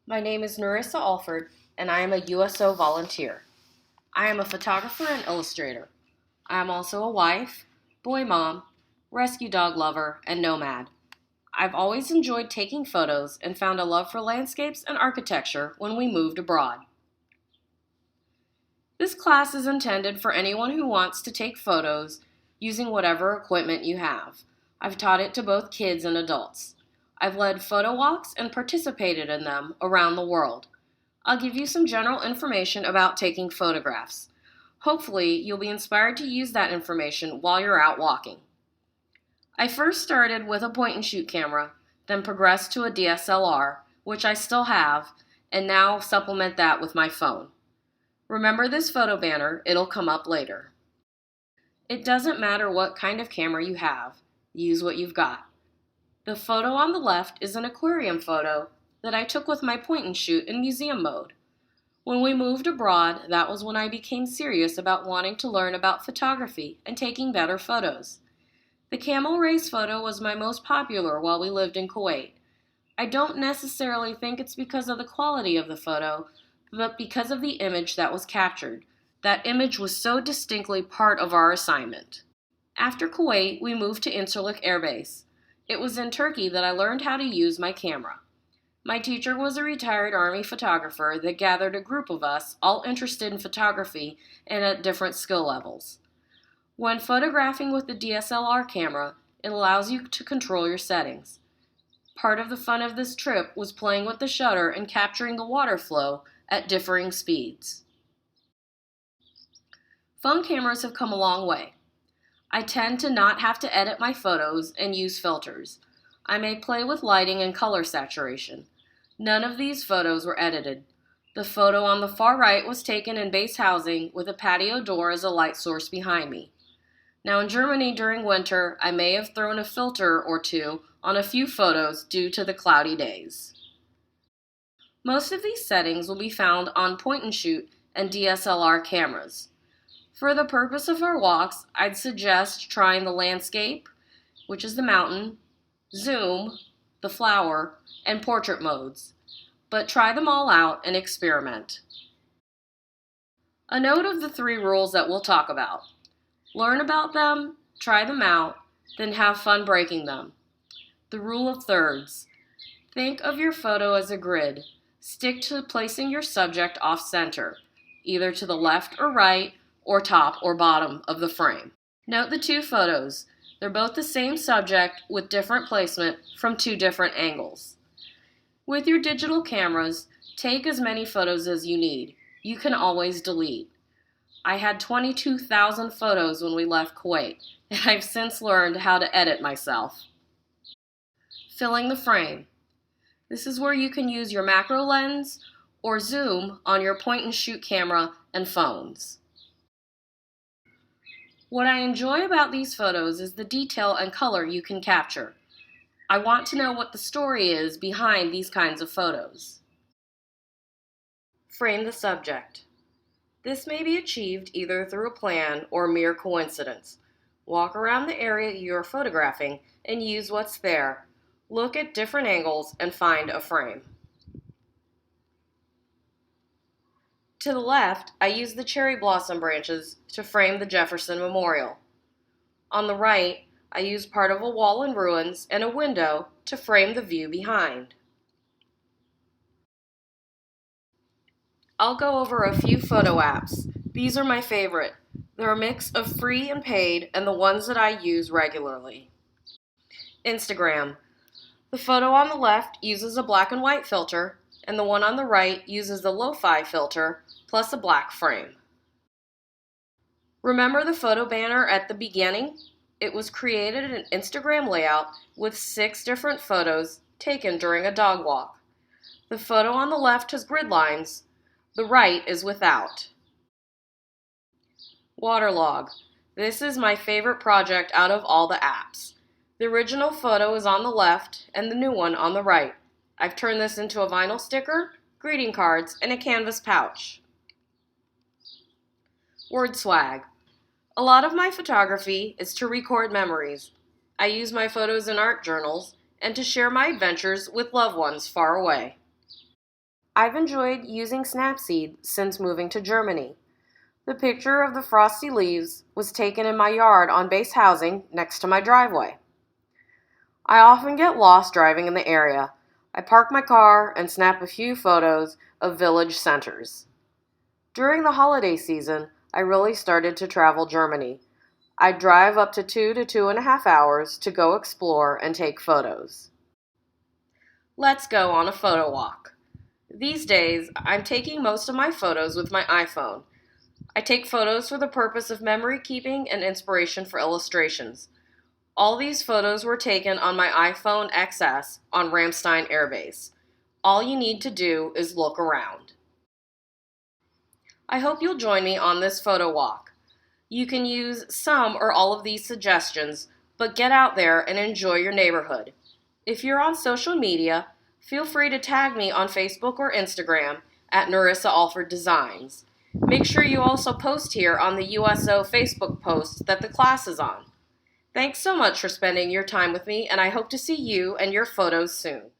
My name is Narissa Alford, and I am a USO volunteer. I am a photographer and illustrator. I am also a wife, boy mom, rescue dog lover, and nomad. I've always enjoyed taking photos and found a love for landscapes and architecture when we moved abroad. This class is intended for anyone who wants to take photos using whatever equipment you have. I've taught it to both kids and adults. I've led photo walks and participated in them around the world. I'll give you some general information about taking photographs. Hopefully, you'll be inspired to use that information while you're out walking. I first started with a point-and-shoot camera, then progressed to a DSLR, which I still have, and now supplement that with my phone. Remember this photo banner, it'll come up later. It doesn't matter what kind of camera you have, use what you've got. The photo on the left is an aquarium photo that I took with my point-and-shoot in museum mode. When we moved abroad, that was when I became serious about wanting to learn about photography and taking better photos. The camel race photo was my most popular while we lived in Kuwait. I don't necessarily think it's because of the quality of the photo, but because of the image that was captured. That image was so distinctly part of our assignment. After Kuwait, we moved to Incirlik Air Base. It was in Turkey that I learned how to use my camera. My teacher was a retired Army photographer that gathered a group of us, all interested in photography and at different skill levels. When photographing with the DSLR camera, it allows you to control your settings. Part of the fun of this trip was playing with the shutter and capturing the water flow at differing speeds. Phone cameras have come a long way. I tend to not have to edit my photos and use filters. I may play with lighting and color saturation. None of these photos were edited. The photo on the far right was taken in base housing with a patio door as a light source behind me. Now in Germany during winter, I may have thrown a filter or two on a few photos due to the cloudy days. Most of these settings will be found on point-and-shoot and DSLR cameras. For the purpose of our walks, I'd suggest trying the landscape, which is the mountain, zoom, the flower, and portrait modes. But try them all out and experiment. A note of the 3 rules that we'll talk about. Learn about them, try them out, then have fun breaking them. The rule of thirds. Think of your photo as a grid. Stick to placing your subject off-center, either to the left or right, or top or bottom of the frame. Note the 2 photos. They're both the same subject with different placement from 2 different angles. With your digital cameras, take as many photos as you need. You can always delete. I had 22,000 photos when we left Kuwait, and I've since learned how to edit myself. Filling the frame. This is where you can use your macro lens or zoom on your point-and-shoot camera and phones. What I enjoy about these photos is the detail and color you can capture. I want to know what the story is behind these kinds of photos. Frame the subject. This may be achieved either through a plan or mere coincidence. Walk around the area you're photographing and use what's there. Look at different angles and find a frame. To the left, I use the cherry blossom branches to frame the Jefferson Memorial. On the right, I use part of a wall in ruins and a window to frame the view behind. I'll go over a few photo apps. These are my favorite. They're a mix of free and paid and the ones that I use regularly. Instagram. The photo on the left uses a black and white filter, and the one on the right uses the lo-fi filter plus a black frame. Remember the photo banner at the beginning? It was created in an Instagram layout with 6 different photos taken during a dog walk. The photo on the left has grid lines, the right is without. Waterlog. This is my favorite project out of all the apps. The original photo is on the left and the new one on the right. I've turned this into a vinyl sticker, greeting cards, and a canvas pouch. Word swag. A lot of my photography is to record memories. I use my photos in art journals and to share my adventures with loved ones far away. I've enjoyed using Snapseed since moving to Germany. The picture of the frosty leaves was taken in my yard on base housing next to my driveway. I often get lost driving in the area. I park my car and snap a few photos of village centers. During the holiday season, I really started to travel Germany. I'd drive up to 2.5 hours to go explore and take photos. Let's go on a photo walk. These days, I'm taking most of my photos with my iPhone. I take photos for the purpose of memory keeping and inspiration for illustrations. All these photos were taken on my iPhone XS on Ramstein Air Base. All you need to do is look around. I hope you'll join me on this photo walk. You can use some or all of these suggestions, but get out there and enjoy your neighborhood. If you're on social media, feel free to tag me on Facebook or Instagram at Narissa Alford Designs. Make sure you also post here on the USO Facebook post that the class is on. Thanks so much for spending your time with me, and I hope to see you and your photos soon.